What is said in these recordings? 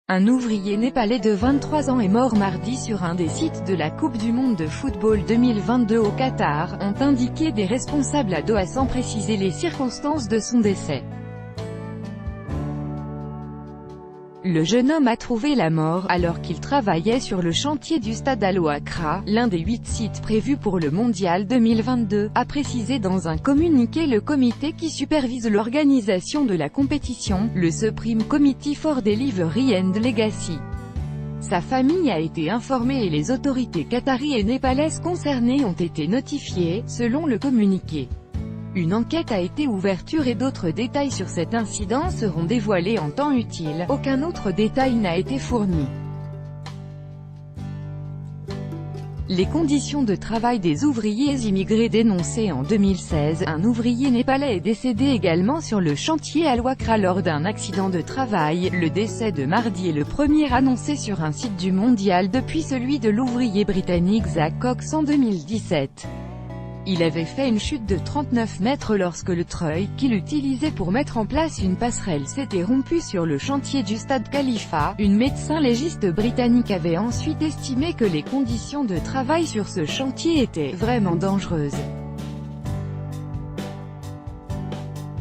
Un ouvrier népalais de 23 ans est mort mardi sur un des sites de la Coupe du monde de football 2022 au Qatar, ont indiqué des responsables à Doha sans préciser les circonstances de son décès. Le jeune homme a trouvé la mort alors qu'il travaillait sur le chantier du stade Al-Wakra, l'un des 8 sites prévus pour le mondial 2022, a précisé dans un communiqué le comité qui supervise l'organisation de la compétition, le Supreme Committee for Delivery and Legacy. Sa famille a été informée et les autorités qataries et népalaises concernées ont été notifiées, selon le communiqué. Une enquête a été ouverte et d'autres détails sur cet incident seront dévoilés en temps utile, aucun autre détail n'a été fourni. Les conditions de travail des ouvriers immigrés dénoncées en 2016, un ouvrier népalais est décédé également sur le chantier Al-Wakra lors d'un accident de travail. Le décès de mardi est le premier annoncé sur un site du mondial depuis celui de l'ouvrier britannique Zack Cox en 2017. Il avait fait une chute de 39 mètres lorsque le treuil, qu'il utilisait pour mettre en place une passerelle, s'était rompu sur le chantier du stade Khalifa. Une médecin légiste britannique avait ensuite estimé que les conditions de travail sur ce chantier étaient vraiment dangereuses.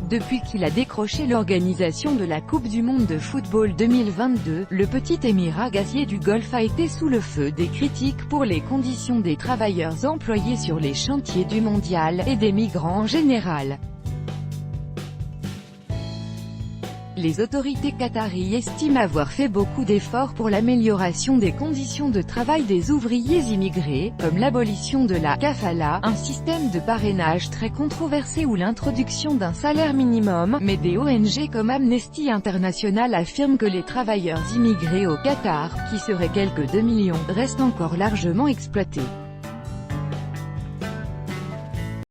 Depuis qu'il a décroché l'organisation de la Coupe du monde de football 2022, le petit émirat gazier du Golfe a été sous le feu des critiques pour les conditions des travailleurs employés sur les chantiers du mondial, et des migrants en général. Les autorités qataries estiment avoir fait beaucoup d'efforts pour l'amélioration des conditions de travail des ouvriers immigrés, comme l'abolition de la kafala, un système de parrainage très controversé ou l'introduction d'un salaire minimum, mais des ONG comme Amnesty International affirment que les travailleurs immigrés au Qatar, qui seraient quelques 2 millions, restent encore largement exploités.